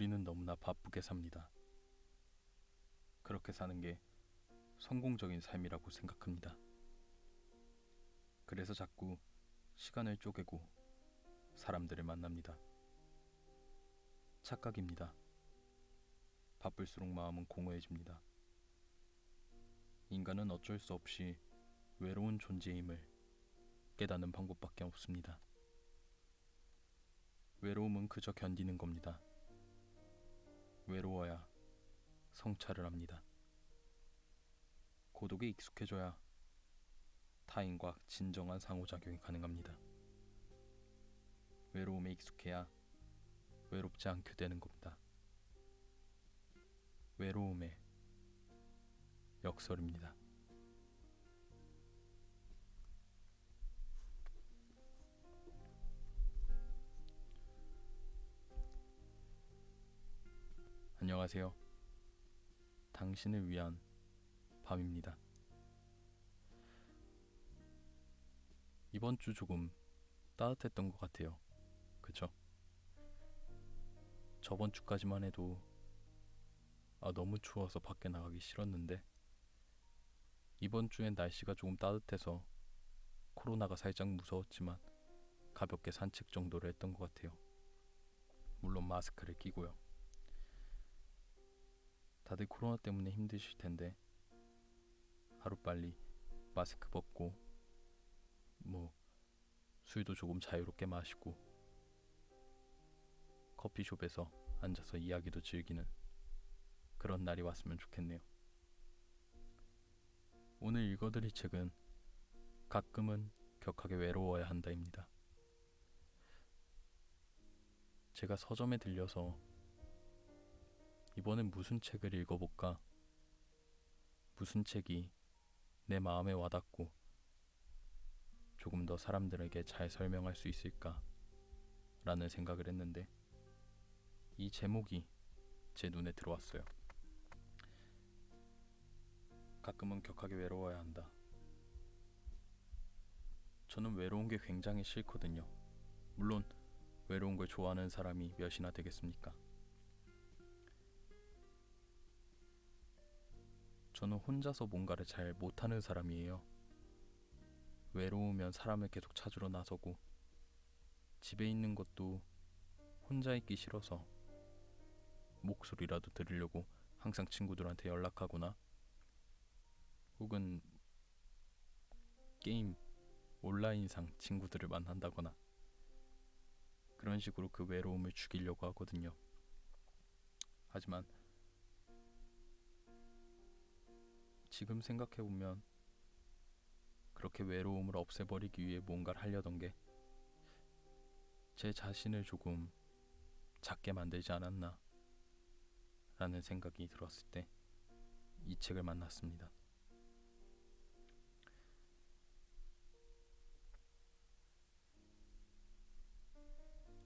우리는 너무나 바쁘게 삽니다. 그렇게 사는 게 성공적인 삶이라고 생각합니다. 그래서 자꾸 시간을 쪼개고 사람들을 만납니다. 착각입니다. 바쁠수록 마음은 공허해집니다. 인간은 어쩔 수 없이 외로운 존재임을 깨닫는 방법밖에 없습니다. 외로움은 그저 견디는 겁니다. 외로워야 성찰을 합니다. 고독에 익숙해져야 타인과 진정한 상호작용이 가능합니다. 외로움에 익숙해야 외롭지 않게 되는 겁니다. 외로움의 역설입니다. 안녕하세요. 당신을 위한 밤입니다. 이번 주 조금 따뜻했던 것 같아요. 그쵸? 저번 주까지만 해도 너무 추워서 밖에 나가기 싫었는데 이번 주엔 날씨가 조금 따뜻해서 코로나가 살짝 무서웠지만 가볍게 산책 정도를 했던 것 같아요. 물론 마스크를 끼고요. 다들 코로나 때문에 힘드실 텐데 하루빨리 마스크 벗고 술도 조금 자유롭게 마시고 커피숍에서 앉아서 이야기도 즐기는 그런 날이 왔으면 좋겠네요. 오늘 읽어드릴 책은 가끔은 격하게 외로워야 한다입니다. 제가 서점에 들려서 이번엔 무슨 책을 읽어볼까? 무슨 책이 내 마음에 와닿고 조금 더 사람들에게 잘 설명할 수 있을까? 라는 생각을 했는데 이 제목이 제 눈에 들어왔어요. 가끔은 격하게 외로워야 한다. 저는 외로운 게 굉장히 싫거든요. 물론 외로운 걸 좋아하는 사람이 몇이나 되겠습니까? 저는 혼자서 뭔가를 잘 못하는 사람이에요. 외로우면 사람을 계속 찾으러 나서고 집에 있는 것도 혼자 있기 싫어서 목소리라도 들으려고 항상 친구들한테 연락하거나 혹은 게임 온라인상 친구들을 만난다거나 그런 식으로 그 외로움을 죽이려고 하거든요. 하지만 지금 생각해보면 그렇게 외로움을 없애버리기 위해 뭔가를 하려던 게 제 자신을 조금 작게 만들지 않았나 라는 생각이 들었을 때 이 책을 만났습니다.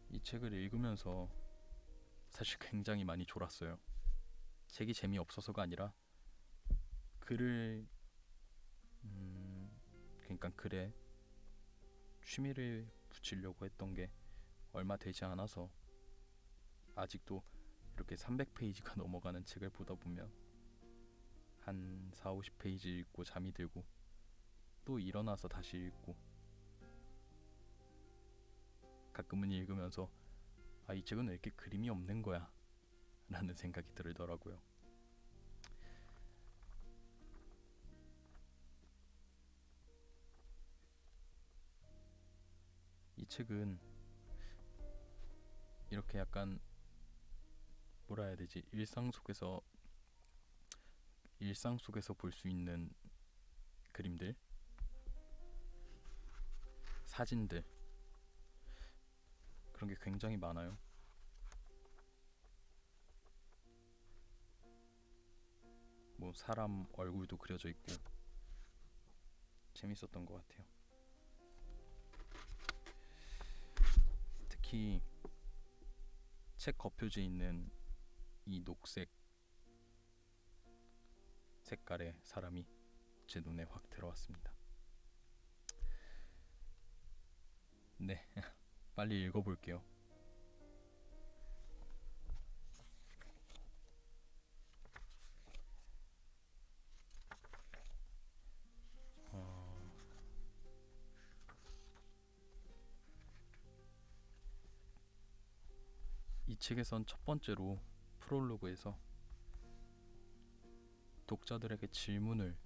이 책을 읽으면서 사실 굉장히 많이 졸았어요. 책이 재미없어서가 아니라 글을 그러니까 글에 취미를 붙이려고 했던 게 얼마 되지 않아서 아직도 이렇게 300페이지가 넘어가는 책을 보다 보면 한 40-50페이지 읽고 잠이 들고 또 일어나서 다시 읽고 가끔은 읽으면서 이 책은 왜 이렇게 그림이 없는 거야? 라는 생각이 들더라고요. 이 책은 이렇게 약간 뭐라 해야 되지? 일상 속에서 볼 수 있는 그림들, 사진들 그런 게 굉장히 많아요. 사람 얼굴도 그려져 있고 재밌었던 것 같아요. 특히 책 겉표지에 있는 이 녹색 색깔의 사람이 제 눈에 확 들어왔습니다. 네, 빨리 읽어볼게요. 이 책에선 첫 번째로 프롤로그에서 독자들에게 질문을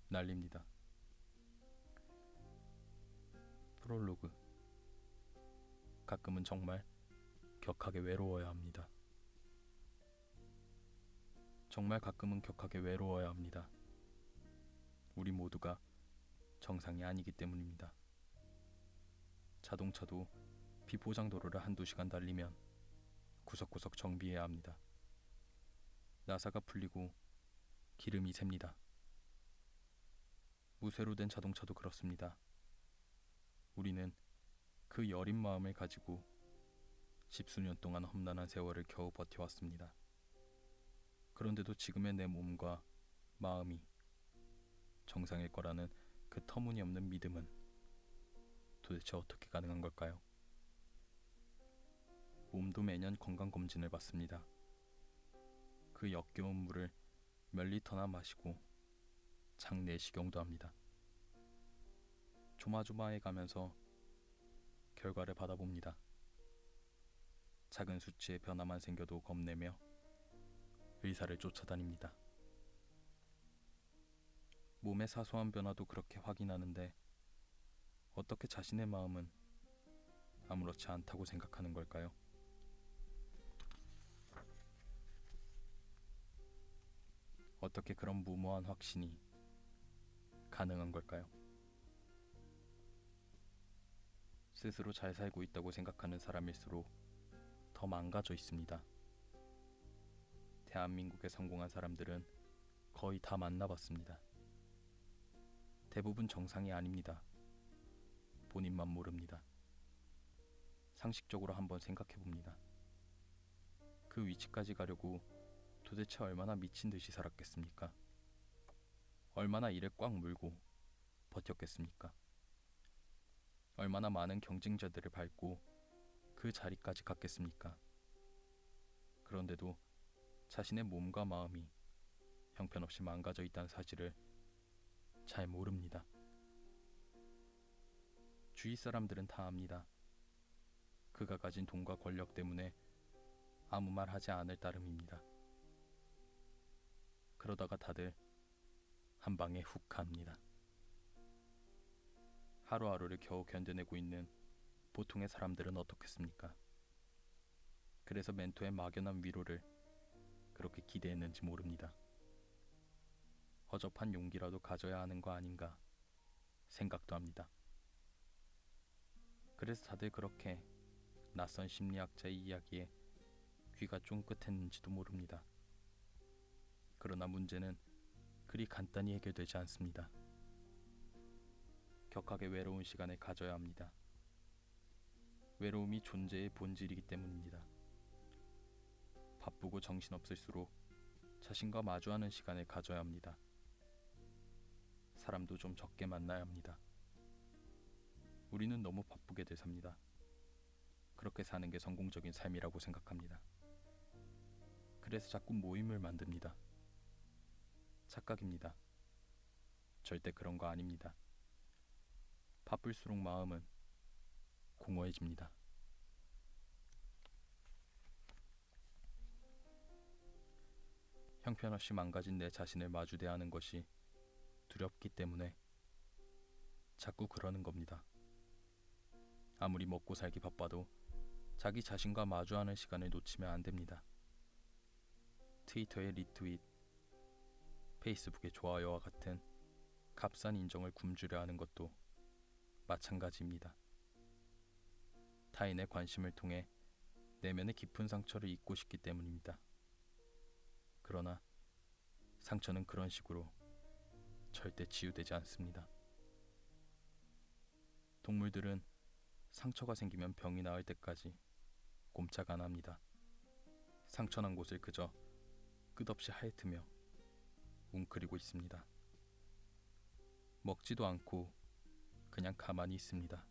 날립니다. 프롤로그. 가끔은 정말 격하게 외로워야 합니다. 정말 가끔은 격하게 외로워야 합니다. 우리 모두가 정상이 아니기 때문입니다. 자동차도 비포장 도로를 한두 시간 달리면 구석구석 정비해야 합니다. 나사가 풀리고 기름이 셉니다. 무쇠로 된 자동차도 그렇습니다. 우리는 그 여린 마음을 가지고 십수년 동안 험난한 세월을 겨우 버텨왔습니다. 그런데도 지금의 내 몸과 마음이 정상일 거라는 그 터무니없는 믿음은 도대체 어떻게 가능한 걸까요? 몸도 매년 건강검진을 받습니다. 그 역겨운 물을 몇 리터나 마시고 장 내시경도 합니다. 조마조마해 가면서 결과를 받아봅니다. 작은 수치의 변화만 생겨도 겁내며 의사를 쫓아다닙니다. 몸의 사소한 변화도 그렇게 확인하는데 어떻게 자신의 마음은 아무렇지 않다고 생각하는 걸까요? 어떻게 그런 무모한 확신이 가능한 걸까요? 스스로 잘 살고 있다고 생각하는 사람일수록 더 망가져 있습니다. 대한민국에 성공한 사람들은 거의 다 만나봤습니다. 대부분 정상이 아닙니다. 본인만 모릅니다. 상식적으로 한번 생각해봅니다. 그 위치까지 가려고 도대체 얼마나 미친 듯이 살았겠습니까? 얼마나 이를 꽉 물고 버텼겠습니까? 얼마나 많은 경쟁자들을 밟고 그 자리까지 갔겠습니까? 그런데도 자신의 몸과 마음이 형편없이 망가져 있다는 사실을 잘 모릅니다. 주위 사람들은 다 압니다. 그가 가진 돈과 권력 때문에 아무 말 하지 않을 따름입니다. 그러다가 다들 한 방에 훅 갑니다. 하루하루를 겨우 견뎌내고 있는 보통의 사람들은 어떻겠습니까? 그래서 멘토의 막연한 위로를 그렇게 기대했는지 모릅니다. 허접한 용기라도 가져야 하는 거 아닌가 생각도 합니다. 그래서 다들 그렇게 낯선 심리학자의 이야기에 귀가 쫑긋했는지도 모릅니다. 그러나 문제는 그리 간단히 해결되지 않습니다. 격하게 외로운 시간을 가져야 합니다. 외로움이 존재의 본질이기 때문입니다. 바쁘고 정신없을수록 자신과 마주하는 시간을 가져야 합니다. 사람도 좀 적게 만나야 합니다. 우리는 너무 바쁘게들 삽니다. 그렇게 사는 게 성공적인 삶이라고 생각합니다. 그래서 자꾸 모임을 만듭니다. 착각입니다. 절대 그런 거 아닙니다. 바쁠수록 마음은 공허해집니다. 형편없이 망가진 내 자신을 마주 대하는 것이 두렵기 때문에 자꾸 그러는 겁니다. 아무리 먹고 살기 바빠도 자기 자신과 마주하는 시간을 놓치면 안 됩니다. 트위터의 리트윗, 페이스북의 좋아요와 같은 값싼 인정을 굶주려 하는 것도 마찬가지입니다. 타인의 관심을 통해 내면의 깊은 상처를 잊고 싶기 때문입니다. 그러나 상처는 그런 식으로 절대 치유되지 않습니다. 동물들은 상처가 생기면 병이 나을 때까지 꼼짝 안 합니다. 상처난 곳을 그저 끝없이 핥으며 웅크리고 있습니다. 먹지도 않고 그냥 가만히 있습니다.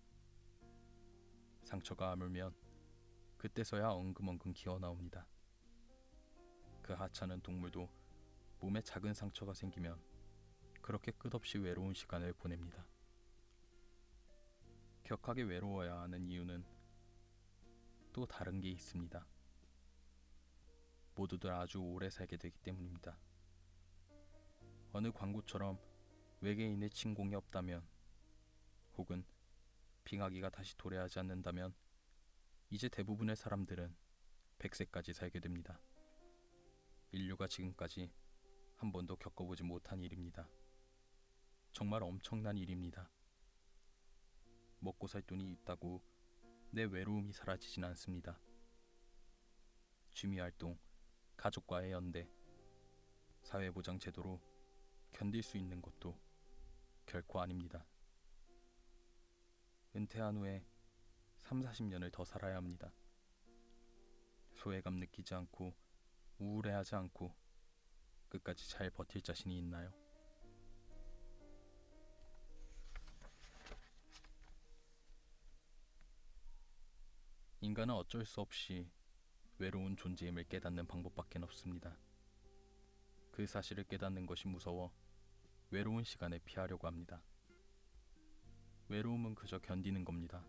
상처가 아물면 그때서야 엉금엉금 기어나옵니다. 그 하찮은 동물도 몸에 작은 상처가 생기면 그렇게 끝없이 외로운 시간을 보냅니다. 격하게 외로워야 하는 이유는 또 다른 게 있습니다. 모두들 아주 오래 살게 되기 때문입니다. 어느 광고처럼 외계인의 침공이 없다면, 혹은 빙하기가 다시 도래하지 않는다면 이제 대부분의 사람들은 100세까지 살게 됩니다. 인류가 지금까지 한 번도 겪어보지 못한 일입니다. 정말 엄청난 일입니다. 먹고 살 돈이 있다고 내 외로움이 사라지진 않습니다. 취미활동, 가족과의 연대, 사회보장 제도로 견딜 수 있는 것도 결코 아닙니다. 은퇴한 후에 3, 40년을 더 살아야 합니다. 소외감 느끼지 않고 우울해하지 않고 끝까지 잘 버틸 자신이 있나요? 인간은 어쩔 수 없이 외로운 존재임을 깨닫는 방법밖에 없습니다. 그 사실을 깨닫는 것이 무서워 외로운 시간을 피하려고 합니다. 외로움은 그저 견디는 겁니다.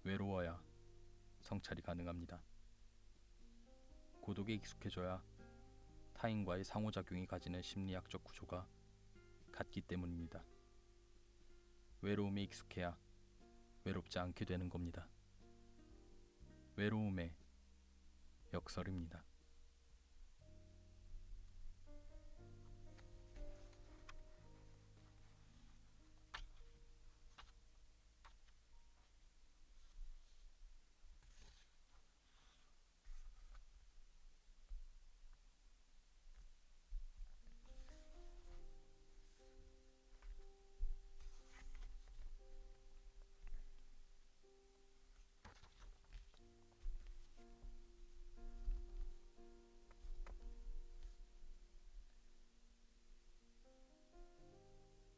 외로워야 성찰이 가능합니다. 고독에 익숙해져야 타인과의 상호작용이 가지는 심리학적 구조가 같기 때문입니다. 외로움에 익숙해야 외롭지 않게 되는 겁니다. 외로움의 역설입니다.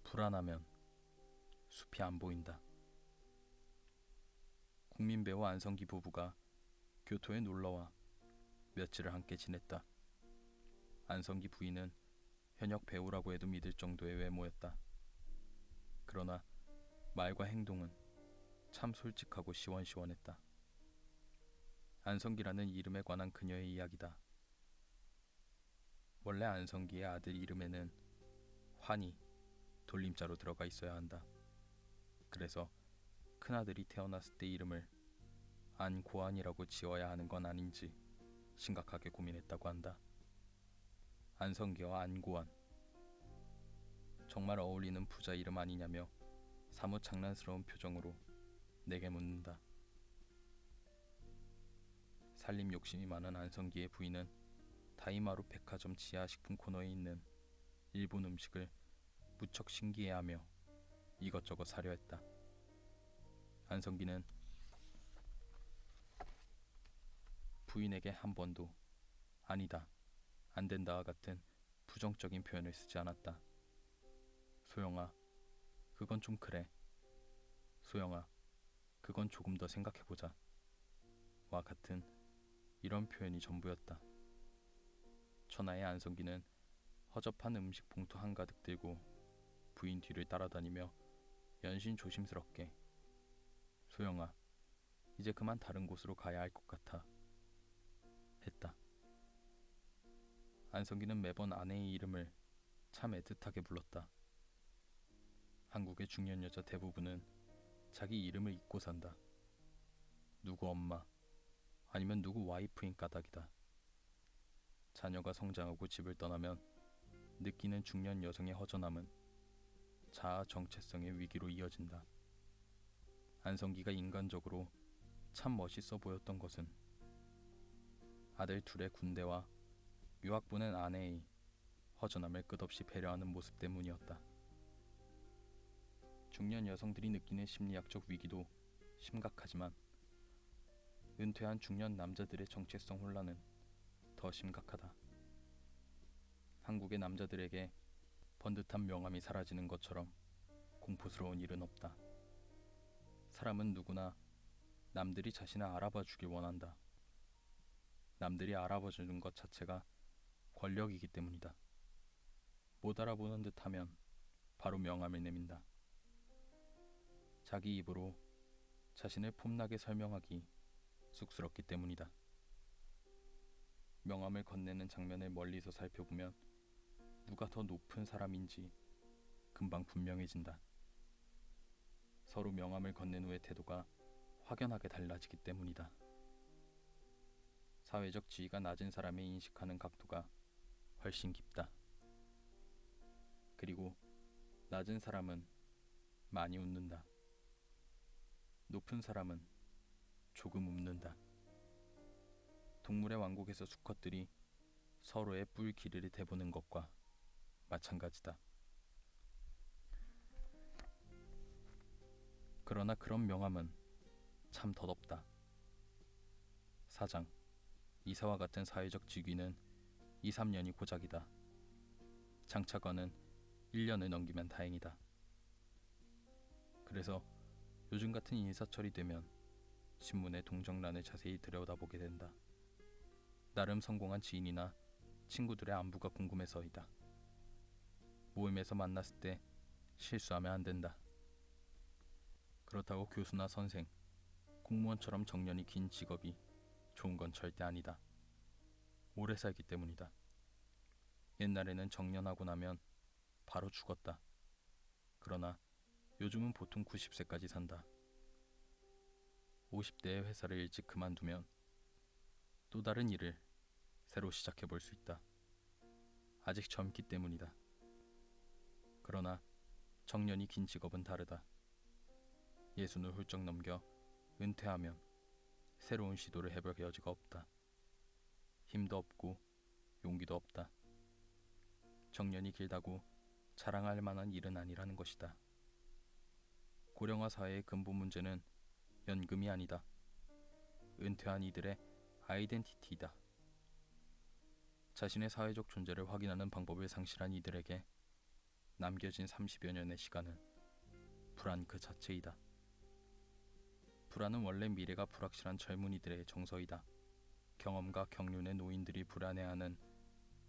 불안하면 숲이 안 보인다. 국민 배우 안성기 부부가 교토에 놀러와 며칠을 함께 지냈다. 안성기 부인은 현역 배우라고 해도 믿을 정도의 외모였다. 그러나 말과 행동은 참 솔직하고 시원시원했다. 안성기라는 이름에 관한 그녀의 이야기다. 원래 안성기의 아들 이름에는 환이 돌림자로 들어가 있어야 한다. 그래서 큰아들이 태어났을 때 이름을 안고안이라고 지어야 하는 건 아닌지 심각하게 고민했다고 한다. 안성기와 안고안, 정말 어울리는 부자 이름 아니냐며 사뭇 장난스러운 표정으로 내게 묻는다. 살림 욕심이 많은 안성기의 부인은 다이마루 백화점 지하 식품 코너에 있는 일본 음식을 무척 신기해하며 이것저것 사려 했다. 안성기는 부인에게 한 번도 아니다, 안 된다와 같은 부정적인 표현을 쓰지 않았다. 소영아, 그건 좀 그래. 소영아, 그건 조금 더 생각해보자. 와 같은 이런 표현이 전부였다. 천하의 안성기는 허접한 음식 봉투 한가득 들고 부인 뒤를 따라다니며 연신 조심스럽게 소영아, 이제 그만 다른 곳으로 가야 할 것 같아 했다. 안성기는 매번 아내의 이름을 참 애틋하게 불렀다. 한국의 중년 여자 대부분은 자기 이름을 잊고 산다. 누구 엄마, 아니면 누구 와이프인 까닭이다. 자녀가 성장하고 집을 떠나면 느끼는 중년 여성의 허전함은 자아 정체성의 위기로 이어진다. 안성기가 인간적으로 참 멋있어 보였던 것은 아들 둘의 군대와 유학 보낸 아내의 허전함을 끝없이 배려하는 모습 때문이었다. 중년 여성들이 느끼는 심리학적 위기도 심각하지만 은퇴한 중년 남자들의 정체성 혼란은 더 심각하다. 한국의 남자들에게 번듯한 명함이 사라지는 것처럼 공포스러운 일은 없다. 사람은 누구나 남들이 자신을 알아봐 주길 원한다. 남들이 알아봐 주는 것 자체가 권력이기 때문이다. 못 알아보는 듯 하면 바로 명함을 내민다. 자기 입으로 자신을 폼나게 설명하기 쑥스럽기 때문이다. 명함을 건네는 장면을 멀리서 살펴보면 누가 더 높은 사람인지 금방 분명해진다. 서로 명함을 건넨 후의 태도가 확연하게 달라지기 때문이다. 사회적 지위가 낮은 사람의 인식하는 각도가 훨씬 깊다. 그리고 낮은 사람은 많이 웃는다. 높은 사람은 조금 웃는다. 동물의 왕국에서 수컷들이 서로의 뿔 길이를 대보는 것과 마찬가지다. 그러나 그런 명함은 참 덧없다. 사장, 이사와 같은 사회적 직위는 2, 3년이 고작이다. 장차관은 1년을 넘기면 다행이다. 그래서 요즘 같은 인사철이 되면 신문의 동정란을 자세히 들여다보게 된다. 나름 성공한 지인이나 친구들의 안부가 궁금해서이다. 모임에서 만났을 때 실수하면 안 된다. 그렇다고 교수나 선생, 공무원처럼 정년이 긴 직업이 좋은 건 절대 아니다. 오래 살기 때문이다. 옛날에는 정년하고 나면 바로 죽었다. 그러나 요즘은 보통 90세까지 산다. 50대에 회사를 일찍 그만두면 또 다른 일을 새로 시작해 볼 수 있다. 아직 젊기 때문이다. 그러나 정년이 긴 직업은 다르다. 60을 훌쩍 넘겨 은퇴하면 새로운 시도를 해볼 여지가 없다. 힘도 없고 용기도 없다. 정년이 길다고 자랑할 만한 일은 아니라는 것이다. 고령화 사회의 근본 문제는 연금이 아니다. 은퇴한 이들의 아이덴티티이다. 자신의 사회적 존재를 확인하는 방법을 상실한 이들에게 남겨진 30여 년의 시간은 불안 그 자체이다. 불안은 원래 미래가 불확실한 젊은이들의 정서이다. 경험과 경륜의 노인들이 불안해하는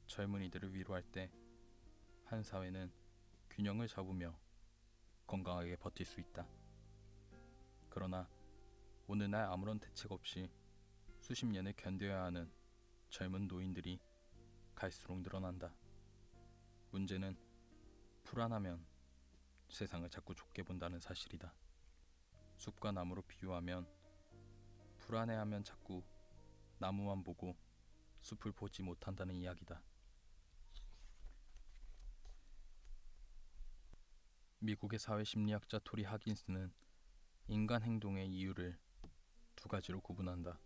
젊은이들을 위로할 때 한 사회는 균형을 잡으며 건강하게 버틸 수 있다. 그러나 어느 날 아무런 대책 없이 수십 년을 견뎌야 하는 젊은 노인들이 갈수록 늘어난다. 문제는 불안하면 세상을 자꾸 좁게 본다는 사실이다. 숲과 나무로 비유하면 불안해하면 자꾸 나무만 보고 숲을 보지 못한다는 이야기다. 미국의 사회심리학자 토리 하긴스는 인간 행동의 이유를 두 가지로 구분한다.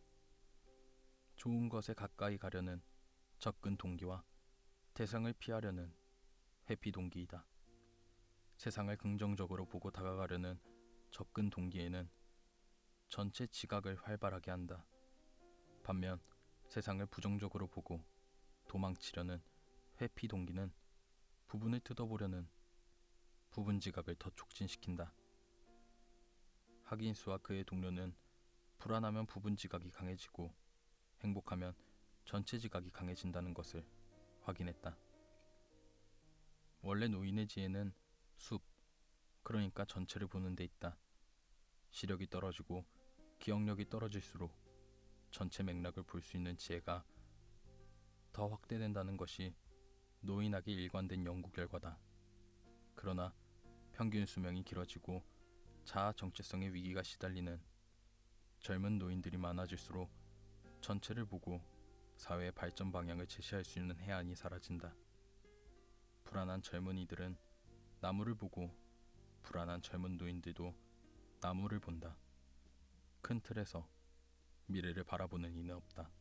좋은 것에 가까이 가려는 접근 동기와 대상을 피하려는 회피 동기이다. 세상을 긍정적으로 보고 다가가려는 접근 동기에는 전체 지각을 활발하게 한다. 반면 세상을 부정적으로 보고 도망치려는 회피 동기는 부분을 뜯어보려는 부분 지각을 더 촉진시킨다. 하긴스와 그의 동료는 불안하면 부분 지각이 강해지고 행복하면 전체 지각이 강해진다는 것을 확인했다. 원래 노인의 지혜는 숲, 그러니까 전체를 보는 데 있다. 시력이 떨어지고 기억력이 떨어질수록 전체 맥락을 볼 수 있는 지혜가 더 확대된다는 것이 노인학의 일관된 연구 결과다. 그러나 평균 수명이 길어지고 자아 정체성의 위기가 시달리는 젊은 노인들이 많아질수록 전체를 보고 사회의 발전 방향을 제시할 수 있는 해안이 사라진다. 불안한 젊은이들은 나무를 보고 불안한 젊은 노인들도 나무를 본다. 큰 틀에서 미래를 바라보는 이는 없다.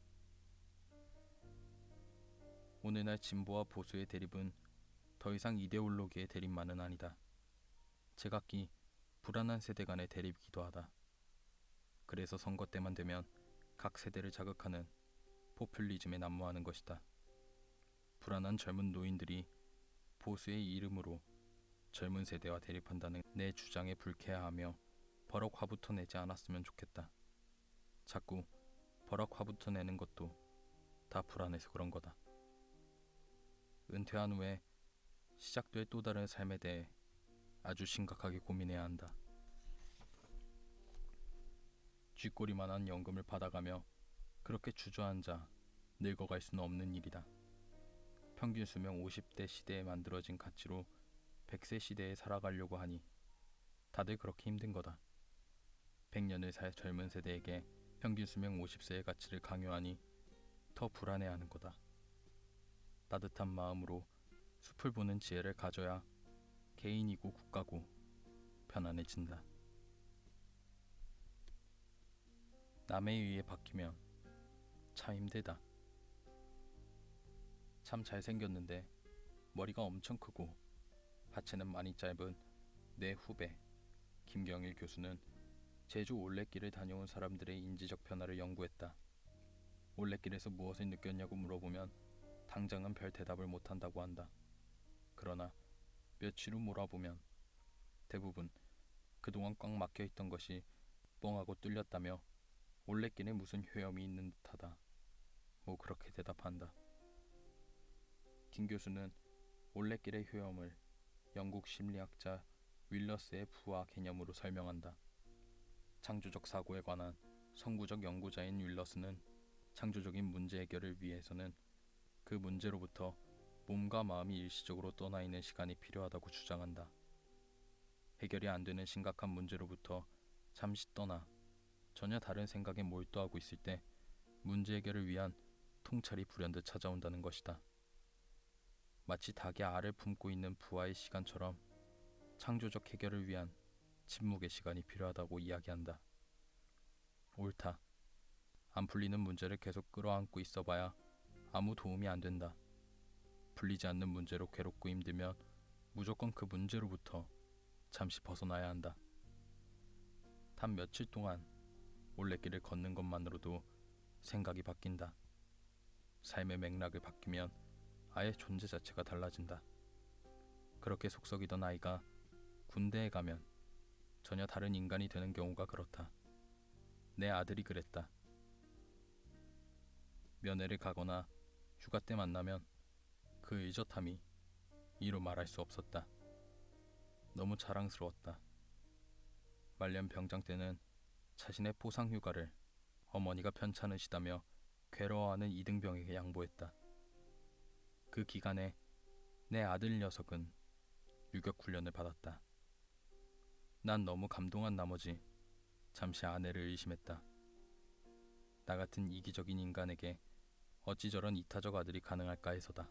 오늘날 진보와 보수의 대립은 더 이상 이데올로기의 대립만은 아니다. 제각기 불안한 세대 간의 대립이기도 하다. 그래서 선거 때만 되면 각 세대를 자극하는 포퓰리즘에 난무하는 것이다. 불안한 젊은 노인들이 보수의 이름으로 젊은 세대와 대립한다는 내 주장에 불쾌해하며 버럭 화부터 내지 않았으면 좋겠다. 자꾸 버럭 화부터 내는 것도 다 불안해서 그런 거다. 은퇴한 후에 시작될 또 다른 삶에 대해 아주 심각하게 고민해야 한다. 쥐꼬리만한 연금을 받아가며 그렇게 주저앉아 늙어갈 수는 없는 일이다. 평균 수명 50대 시대에 만들어진 가치로 100세 시대에 살아가려고 하니 다들 그렇게 힘든 거다. 100년을 살 젊은 세대에게 평균 수명 50세의 가치를 강요하니 더 불안해하는 거다. 따뜻한 마음으로 숲을 보는 지혜를 가져야 개인이고 국가고 편안해진다. 남에 의해 바뀌면 참 힘들다. 참 잘생겼는데 머리가 엄청 크고 하체는 많이 짧은 내 후배 김경일 교수는 제주 올레길을 다녀온 사람들의 인지적 변화를 연구했다. 올레길에서 무엇을 느꼈냐고 물어보면 당장은 별 대답을 못한다고 한다. 그러나 며칠 후 몰아보면 대부분 그동안 꽉 막혀있던 것이 뻥하고 뚫렸다며 올레길에 무슨 효험이 있는 듯하다. 뭐 그렇게 대답한다. 김 교수는 올레길의 효험을 영국 심리학자 윌러스의 부화 개념으로 설명한다. 창조적 사고에 관한 선구적 연구자인 윌러스는 창조적인 문제 해결을 위해서는 그 문제로부터 몸과 마음이 일시적으로 떠나 있는 시간이 필요하다고 주장한다. 해결이 안 되는 심각한 문제로부터 잠시 떠나 전혀 다른 생각에 몰두하고 있을 때 문제 해결을 위한 통찰이 불현듯 찾아온다는 것이다. 마치 닭이 알을 품고 있는 부화의 시간처럼 창조적 해결을 위한 침묵의 시간이 필요하다고 이야기한다. 옳다. 안 풀리는 문제를 계속 끌어안고 있어봐야 아무 도움이 안 된다. 풀리지 않는 문제로 괴롭고 힘들면 무조건 그 문제로부터 잠시 벗어나야 한다. 단 며칠 동안 올레길을 걷는 것만으로도 생각이 바뀐다. 삶의 맥락을 바뀌면 아예 존재 자체가 달라진다. 그렇게 속썩이던 아이가 군대에 가면 전혀 다른 인간이 되는 경우가 그렇다. 내 아들이 그랬다. 면회를 가거나 휴가 때 만나면 그 의젓함이 이루 말할 수 없었다. 너무 자랑스러웠다. 말년 병장 때는 자신의 포상 휴가를 어머니가 편찮으시다며 괴로워하는 이등병에게 양보했다. 그 기간에 내 아들 녀석은 유격 훈련을 받았다. 난 너무 감동한 나머지 잠시 아내를 의심했다. 나 같은 이기적인 인간에게 어찌 저런 이타적 아들이 가능할까 해서다.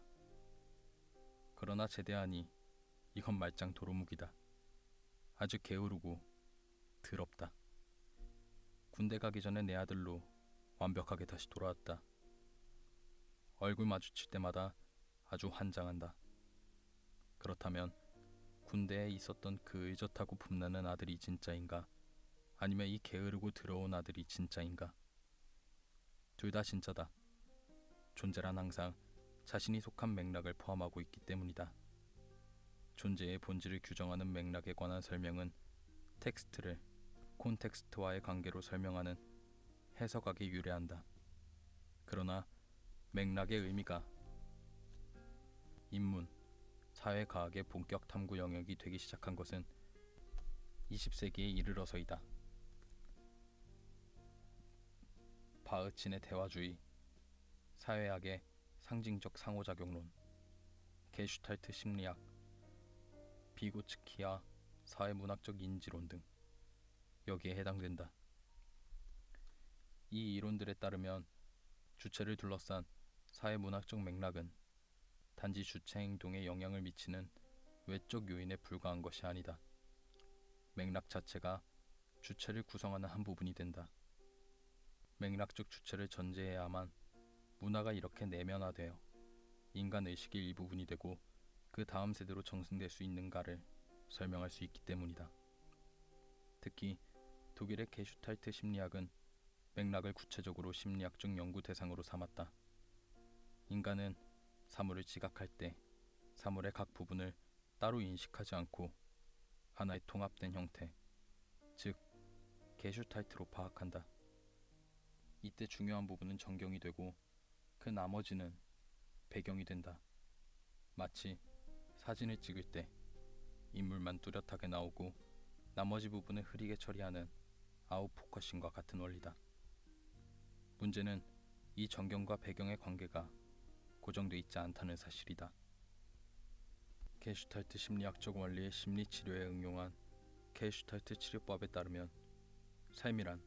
그러나 제대하니 이건 말짱 도루묵이다. 아주 게으르고 더럽다. 군대 가기 전에 내 아들로 완벽하게 다시 돌아왔다. 얼굴 마주칠 때마다 아주 환장한다. 그렇다면 군대에 있었던 그 의젓하고 품나는 아들이 진짜인가? 아니면 이 게으르고 더러운 아들이 진짜인가? 둘 다 진짜다. 존재란 항상 자신이 속한 맥락을 포함하고 있기 때문이다. 존재의 본질을 규정하는 맥락에 관한 설명은 텍스트를 콘텍스트와의 관계로 설명하는 해석학에 유래한다. 그러나 맥락의 의미가 인문, 사회과학의 본격 탐구 영역이 되기 시작한 것은 20세기에 이르러서이다. 바흐친의 대화주의, 사회학의 상징적 상호작용론, 게슈탈트 심리학, 비고츠키아 사회문학적 인지론 등 여기에 해당된다. 이 이론들에 따르면 주체를 둘러싼 사회문학적 맥락은 단지 주체 행동에 영향을 미치는 외적 요인에 불과한 것이 아니다. 맥락 자체가 주체를 구성하는 한 부분이 된다. 맥락적 주체를 전제해야만 문화가 이렇게 내면화되어 인간 의식의 일부분이 되고 그 다음 세대로 정승될 수 있는가를 설명할 수 있기 때문이다. 특히 독일의 게슈탈트 심리학은 맥락을 구체적으로 심리학적 연구 대상으로 삼았다. 인간은 사물을 지각할 때 사물의 각 부분을 따로 인식하지 않고 하나의 통합된 형태, 즉 게슈탈트로 파악한다. 이때 중요한 부분은 정경이 되고 그 나머지는 배경이 된다. 마치 사진을 찍을 때 인물만 뚜렷하게 나오고 나머지 부분을 흐리게 처리하는 아웃포커싱과 같은 원리다. 문제는 이 전경과 배경의 관계가 고정돼 있지 않다는 사실이다. 게슈탈트 심리학적 원리의 심리치료에 응용한 게슈탈트 치료법에 따르면 삶이란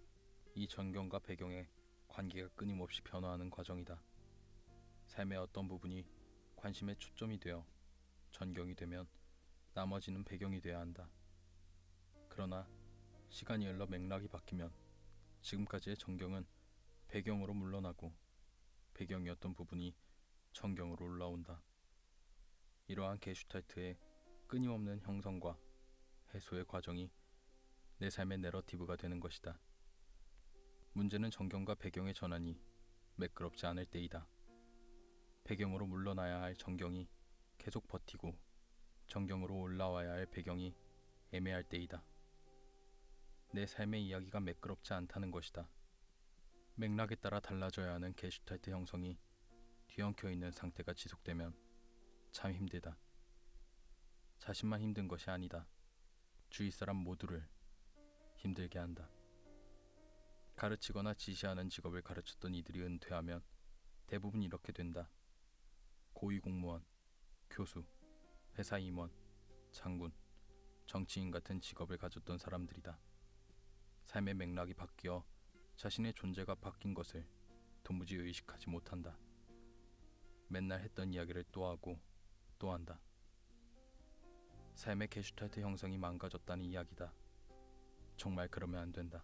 이 전경과 배경의 관계가 끊임없이 변화하는 과정이다. 삶의 어떤 부분이 관심의 초점이 되어 전경이 되면 나머지는 배경이 되어야 한다. 그러나 시간이 흘러 맥락이 바뀌면 지금까지의 전경은 배경으로 물러나고 배경이었던 부분이 전경으로 올라온다. 이러한 게슈탈트의 끊임없는 형성과 해소의 과정이 내 삶의 내러티브가 되는 것이다. 문제는 전경과 배경의 전환이 매끄럽지 않을 때이다. 배경으로 물러나야 할 전경이 계속 버티고 전경으로 올라와야 할 배경이 애매할 때이다. 내 삶의 이야기가 매끄럽지 않다는 것이다. 맥락에 따라 달라져야 하는 게슈탈트 형성이 뒤엉켜 있는 상태가 지속되면 참 힘들다. 자신만 힘든 것이 아니다. 주위 사람 모두를 힘들게 한다. 가르치거나 지시하는 직업을 가르쳤던 이들이 은퇴하면 대부분 이렇게 된다. 고위공무원, 교수, 회사 임원, 장군, 정치인 같은 직업을 가졌던 사람들이다. 삶의 맥락이 바뀌어 자신의 존재가 바뀐 것을 도무지 의식하지 못한다. 맨날 했던 이야기를 또 하고 또 한다. 삶의 게슈탈트 형성이 망가졌다는 이야기다. 정말 그러면 안 된다.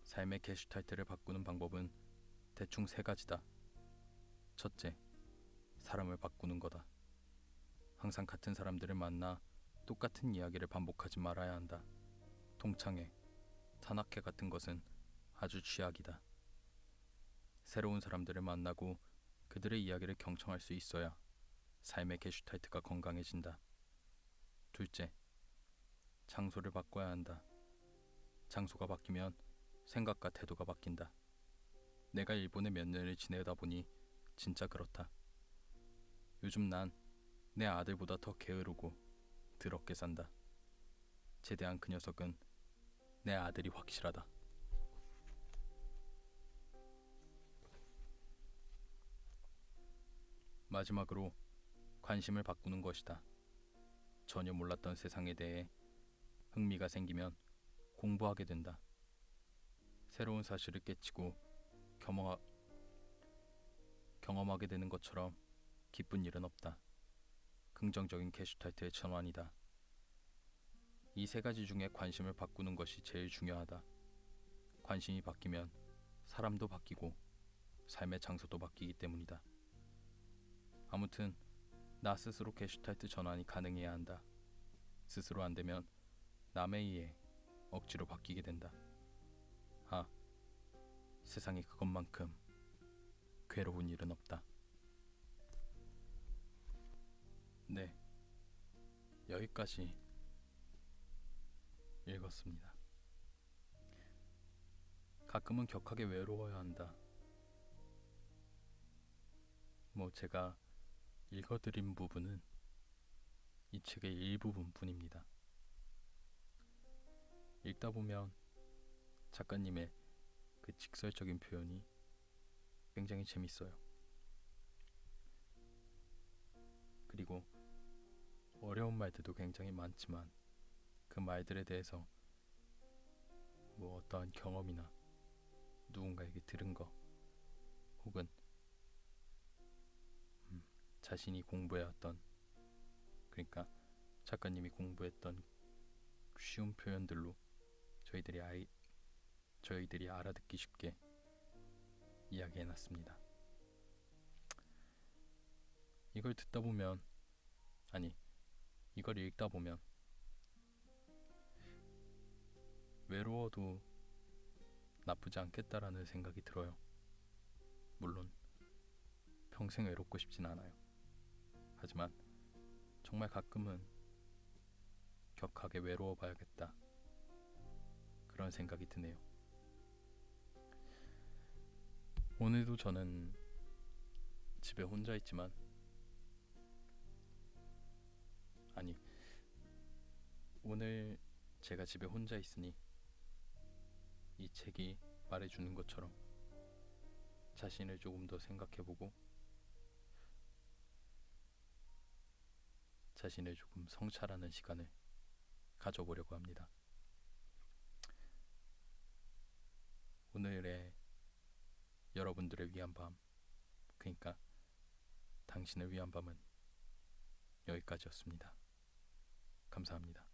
삶의 게슈탈트를 바꾸는 방법은 대충 3가지다. 첫째, 사람을 바꾸는 거다. 항상 같은 사람들을 만나 똑같은 이야기를 반복하지 말아야 한다. 동창회, 탄압회 같은 것은 아주 취약이다. 새로운 사람들을 만나고 그들의 이야기를 경청할 수 있어야 삶의 게슈탈트가 건강해진다. 둘째, 장소를 바꿔야 한다. 장소가 바뀌면 생각과 태도가 바뀐다. 내가 일본에 몇 년을 지내다 보니 진짜 그렇다. 요즘 난 내 아들보다 더 게으르고 더럽게 산다. 제대한 그 녀석은 내 아들이 확실하다. 마지막으로 관심을 바꾸는 것이다. 전혀 몰랐던 세상에 대해 흥미가 생기면 공부하게 된다. 새로운 사실을 깨치고 경험하게 되는 것처럼 기쁜 일은 없다. 긍정적인 게슈탈트의 전환이다. 이 3가지 중에 관심을 바꾸는 것이 제일 중요하다. 관심이 바뀌면 사람도 바뀌고 삶의 장소도 바뀌기 때문이다. 아무튼 나 스스로 게슈탈트 전환이 가능해야 한다. 스스로 안 되면 남에 의해 억지로 바뀌게 된다. 세상에 그것만큼 괴로운 일은 없다. 네, 여기까지 읽었습니다. 가끔은 격하게 외로워야 한다. 제가 읽어드린 부분은 이 책의 일부분뿐입니다. 읽다 보면 작가님의 그 직설적인 표현이 굉장히 재밌어요. 그리고 어려운 말들도 굉장히 많지만 그 말들에 대해서 어떠한 경험이나 누군가에게 들은 거 혹은 자신이 공부해왔던, 그러니까 작가님이 공부했던 쉬운 표현들로 저희들이 알아듣기 쉽게 이야기해놨습니다. 이걸 읽다 보면 외로워도 나쁘지 않겠다라는 생각이 들어요. 물론 평생 외롭고 싶진 않아요. 하지만 정말 가끔은 격하게 외로워 봐야겠다, 그런 생각이 드네요. 오늘도 저는 집에 혼자 있지만, 오늘 제가 집에 혼자 있으니 이 책이 말해주는 것처럼 자신을 조금 더 생각해보고 자신을 조금 성찰하는 시간을 가져보려고 합니다. 오늘의 여러분들을 위한 밤, 그러니까 당신을 위한 밤은 여기까지였습니다. 감사합니다.